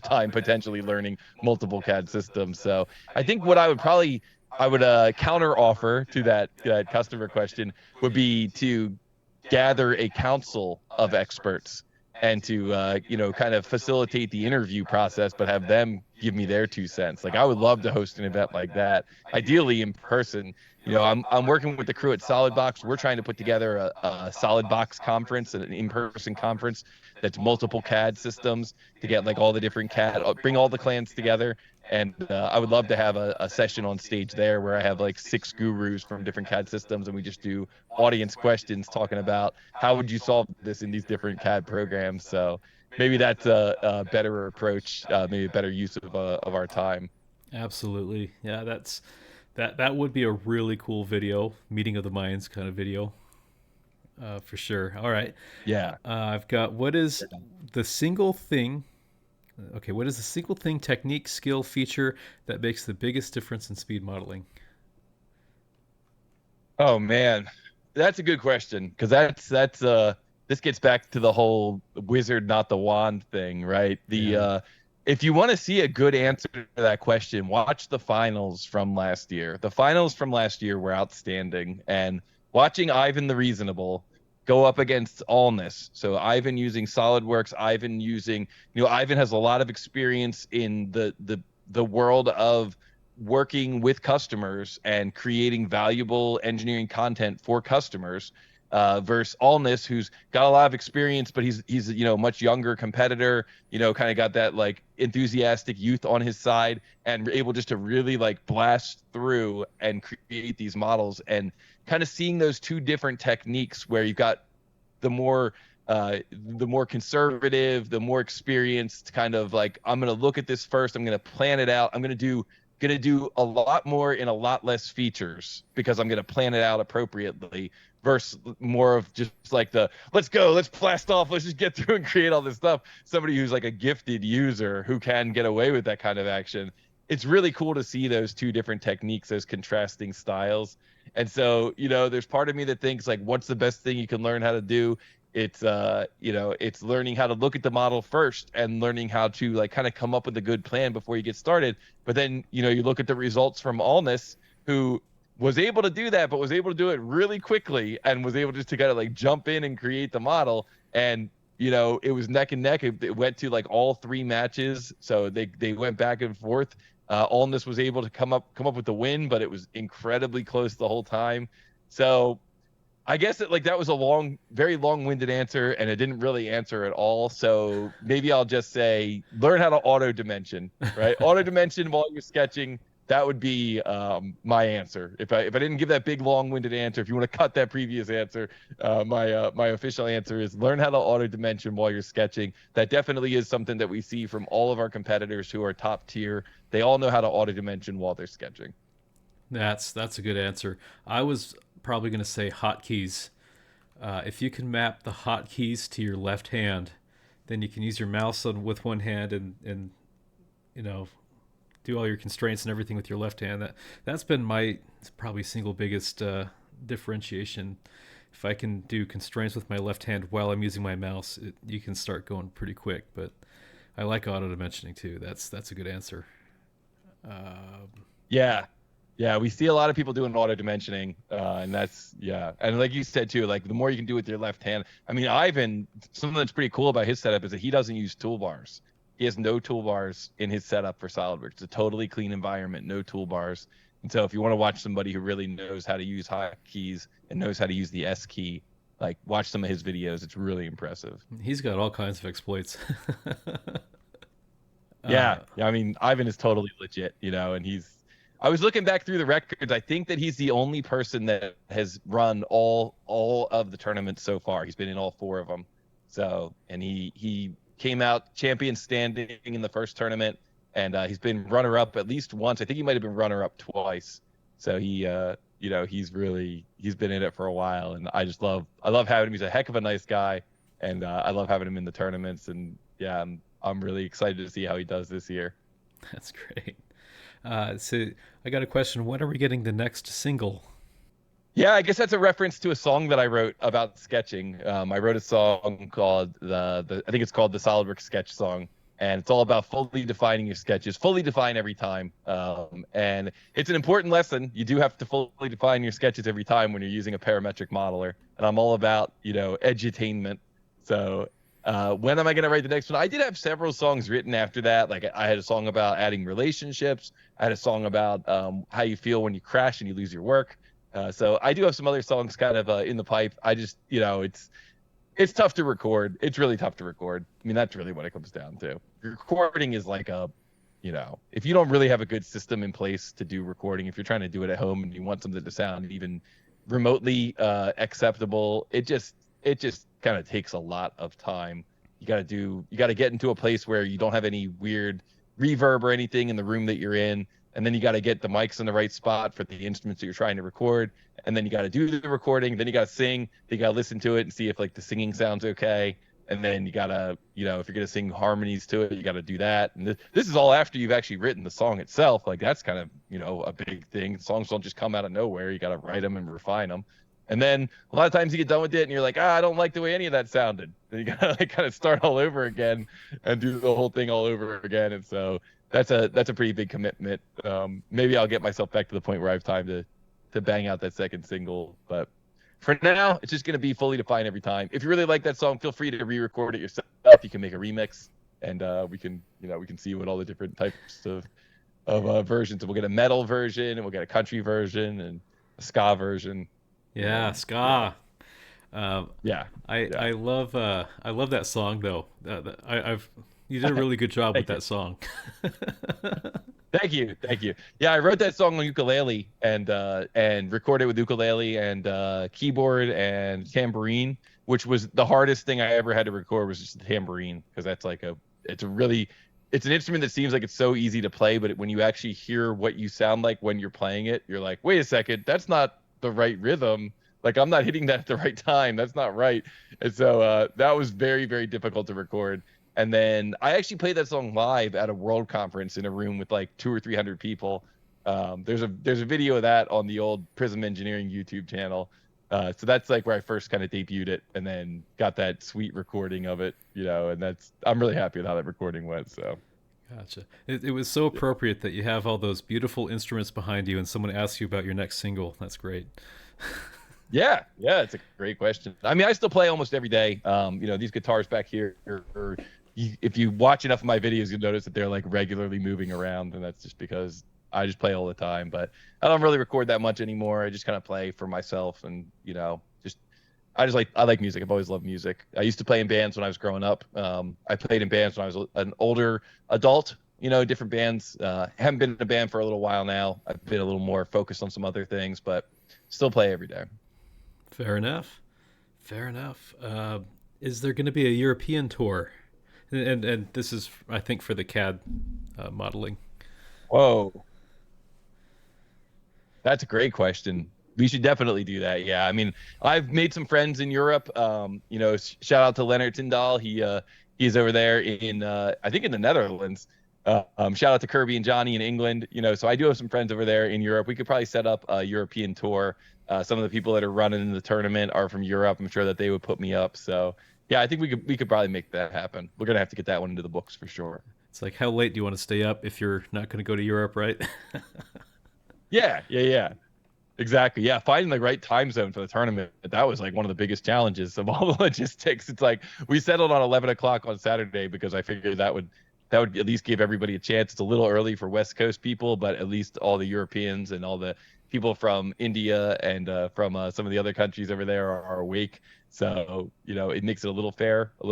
time potentially learning multiple CAD systems. So I think what I would counter offer to that customer question would be to gather a council of experts and to kind of facilitate the interview process, but have them give me their 2 cents. Like I would love to host an event like that, ideally in person. I'm working with the crew at SolidBox. We're trying to put together a SolidBox conference, an in-person conference that's multiple CAD systems, to get like all the different CAD, bring all the clans together. And I would love to have a session on stage there where I have like 6 gurus from different CAD systems, and we just do audience questions talking about how would you solve this in these different CAD programs. So maybe that's a better approach, maybe a better use of our time. Absolutely. Yeah, that would be a really cool video, meeting of the minds kind of video, for sure. All right. Yeah. I've got what is the single thing. Okay, what is the single thing, technique, skill, feature that makes the biggest difference in speed modeling? Oh man, that's a good question, because that's this gets back to the whole wizard not the wand thing, right? Yeah. If you want to see a good answer to that question, watch the finals from last year. The finals from last year were outstanding, and watching Ivan the Reasonable go up against Allness. So Ivan using SolidWorks, Ivan has a lot of experience in the world of working with customers and creating valuable engineering content for customers, versus Allness, who's got a lot of experience, but he's much younger competitor, kind of got that like enthusiastic youth on his side, and able just to really like blast through and create these models. And kind of seeing those two different techniques, where you've got the more conservative, the more experienced, kind of like, I'm going to look at this first, I'm going to plan it out, I'm going to do a lot more in a lot less features because I'm going to plan it out appropriately, versus more of just like let's go, let's blast off, let's just get through and create all this stuff. Somebody who's like a gifted user who can get away with that kind of action. It's really cool to see those two different techniques, those contrasting styles. And so, there's part of me that thinks like, what's the best thing you can learn how to do? it's learning how to look at the model first and learning how to like kind of come up with a good plan before you get started. But then, you look at the results from Allness, who was able to do that, but was able to do it really quickly and was able just to kind of like jump in and create the model. And, it was neck and neck. It went to like all 3 matches. So they went back and forth. Allness was able to come up with the win, but it was incredibly close the whole time. So I guess that was a very long-winded answer, and it didn't really answer at all. So maybe I'll just say, learn how to auto dimension, right? Auto dimension while you're sketching. That would be my answer. If I didn't give that big long-winded answer, if you want to cut that previous answer, my official answer is learn how to auto dimension while you're sketching. That definitely is something that we see from all of our competitors who are top tier. They all know how to auto dimension while they're sketching. That's a good answer. I was probably going to say hotkeys. If you can map the hotkeys to your left hand, then you can use your mouse with one hand and do all your constraints and everything with your left hand. That's been my probably single biggest differentiation. If I can do constraints with my left hand while I'm using my mouse, you can start going pretty quick. But I like auto dimensioning too. That's a good answer. Yeah. Yeah, we see a lot of people doing auto dimensioning, and and like you said too, like the more you can do with your left hand. I mean, Ivan, something that's pretty cool about his setup is that he doesn't use toolbars. He has no toolbars in his setup for SolidWorks. It's a totally clean environment, no toolbars. And so if you want to watch somebody who really knows how to use hotkeys and knows how to use the S key, like watch some of his videos. It's really impressive. He's got all kinds of exploits. Yeah, I mean, Ivan is totally legit, and I was looking back through the records. I think that he's the only person that has run all of the tournaments so far. He's been in all 4 of them. So, and he came out champion standing in the first tournament, and he's been runner-up at least once. I think he might have been runner-up twice. So he's been in it for a while, and I love having him. He's a heck of a nice guy, and I love having him in the tournaments. And yeah, I'm really excited to see how he does this year. That's great. So I got a question. When are we getting the next single? Yeah, I guess that's a reference to a song that I wrote about sketching. I wrote a song called I think it's called the SolidWorks Sketch Song, and it's all about fully defining your sketches, fully define every time. And it's an important lesson. You do have to fully define your sketches every time when you're using a parametric modeler. And I'm all about, edutainment. So when am I going to write the next one? I did have several songs written after that. Like I had a song about adding relationships. I had a song about how you feel when you crash and you lose your work. So I do have some other songs kind of in the pipe. I just, it's tough to record. It's really tough to record. I mean, that's really what it comes down to. Recording is like if you don't really have a good system in place to do recording, if you're trying to do it at home and you want something to sound even remotely acceptable, it just kind of takes a lot of time. You got to get into a place where you don't have any weird reverb or anything in the room that you're in. And then you got to get the mics in the right spot for the instruments that you're trying to record. And then you got to do the recording. Then you got to sing. You got to listen to it and see if like the singing sounds okay. And then you got to, if you're going to sing harmonies to it, you got to do that. And this is all after you've actually written the song itself. Like that's kind of, a big thing. Songs don't just come out of nowhere. You got to write them and refine them. And then a lot of times you get done with it and you're like, I don't like the way any of that sounded. Then you got to like kind of start all over again and do the whole thing all over again. And so that's a pretty big commitment. Maybe I'll get myself back to the point where I have time to bang out that second single. But for now, it's just going to be fully defined every time. If you really like that song, feel free to re-record it yourself. You can make a remix, and we can see what all the different types of versions. And we'll get a metal version, and we'll get a country version, and a ska version. Yeah, ska. Yeah. I love that song though. You did a really good job with that song. Thank you. Yeah, I wrote that song on ukulele and recorded with ukulele and keyboard and tambourine, which was the hardest thing I ever had to record was just the tambourine, because that's like it's an instrument that seems like it's so easy to play, but when you actually hear what you sound like when you're playing it, you're like, wait a second, that's not the right rhythm. Like I'm not hitting that at the right time. That's not right. And so that was very, very difficult to record. And then I actually played that song live at a world conference in a room with like 200 or 300 people. There's a video of that on the old Prism Engineering YouTube channel. So that's like where I first kind of debuted it, and then got that sweet recording of it, and I'm really happy with how that recording went. So Gotcha. It was so yeah. appropriate that you have all those beautiful instruments behind you and someone asks you about your next single. That's great. Yeah, it's a great question. I mean, I still play almost every day. These guitars back here, if you watch enough of my videos, you'll notice that they're like regularly moving around, and that's just because I just play all the time. But I don't really record that much anymore. I just kind of play for myself, and just I like music. I've always loved music. I used to play in bands when I was growing up. I played in bands when I was an older adult. Different bands. Haven't been in a band for a little while now. I've been a little more focused on some other things, but still play every day. Fair enough. Fair enough. Is there going to be a European tour? And this is, I think, for the CAD modeling. Whoa, that's a great question. We should definitely do that. Yeah, I mean, I've made some friends in Europe. Shout out to Leonard Tyndall. He's over there in I think in the Netherlands. Shout out to Kirby and Johnny in England. So I do have some friends over there in Europe. We could probably set up a European tour. Some of the people that are running the tournament are from Europe. I'm sure that they would put me up. So yeah, I think we could probably make that happen. We're gonna have to get that one into the books for sure. It's like, how late do you want to stay up if you're not going to go to Europe, right? Yeah. Exactly. Yeah, finding the right time zone for the tournament, that was like one of the biggest challenges of all the logistics. It's like we settled on 11 o'clock on Saturday because I figured that would at least give everybody a chance. It's a little early for West Coast people, but at least all the Europeans and all the people from India and from some of the other countries over there are awake. So, it makes it a little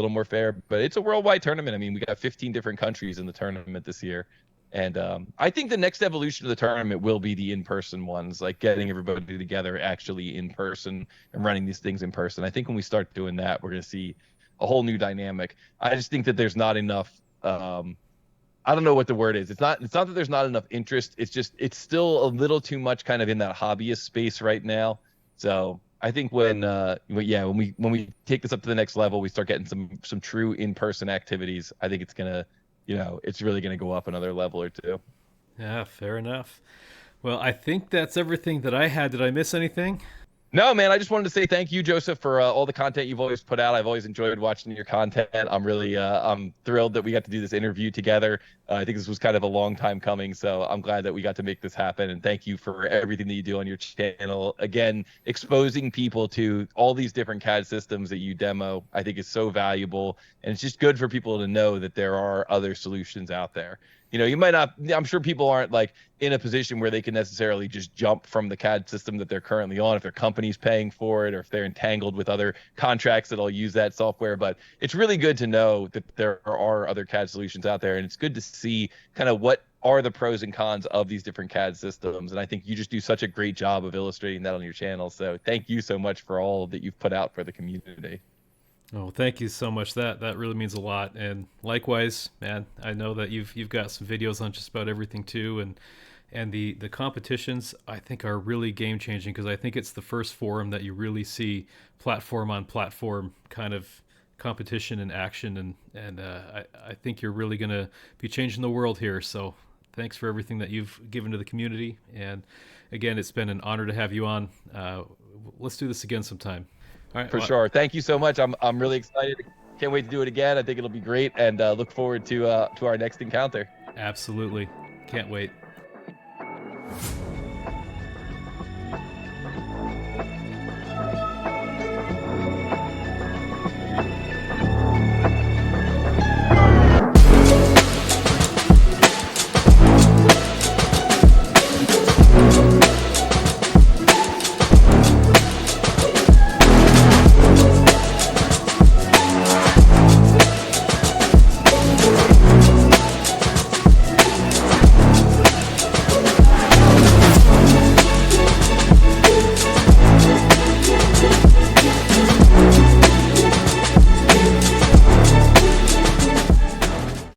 more fair, but it's a worldwide tournament. I mean, we got 15 different countries in the tournament this year. And I think the next evolution of the tournament will be the in-person ones, like getting everybody together actually in person and running these things in person. I think when we start doing that, we're going to see a whole new dynamic. I just think that there's not enough. I don't know what the word is. It's not that there's not enough interest. It's still a little too much kind of in that hobbyist space right now. So I think when we take this up to the next level, we start getting some true in-person activities. I think it's gonna it's really going to go up another level or two. Yeah, fair enough. Well, I think that's everything that I had. Did I miss anything? No, man, I just wanted to say thank you, Joseph, for all the content you've always put out. I've always enjoyed watching your content. I'm thrilled that we got to do this interview together. I think this was kind of a long time coming, so I'm glad that we got to make this happen. And thank you for everything that you do on your channel. Again, exposing people to all these different CAD systems that you demo, I think is so valuable. And it's just good for people to know that there are other solutions out there. You might not, I'm sure people aren't like in a position where they can necessarily just jump from the CAD system that they're currently on if their company's paying for it or if they're entangled with other contracts that'll use that software. But it's really good to know that there are other CAD solutions out there. And it's good to see kind of what are the pros and cons of these different CAD systems. And I think you just do such a great job of illustrating that on your channel. So thank you so much for all that you've put out for the community. Oh, thank you so much. That really means a lot. And likewise, man, I know that you've got some videos on just about everything too, and the competitions I think are really game changing because I think it's the first forum that you really see platform on platform kind of competition in action, and I think you're really gonna be changing the world here. So thanks for everything that you've given to the community. And again, it's been an honor to have you on. Let's do this again sometime. All right, For well, sure. Thank you so much. I'm really excited. Can't wait to do it again. I think it'll be great, and look forward to our next encounter. absolutely. Can't wait.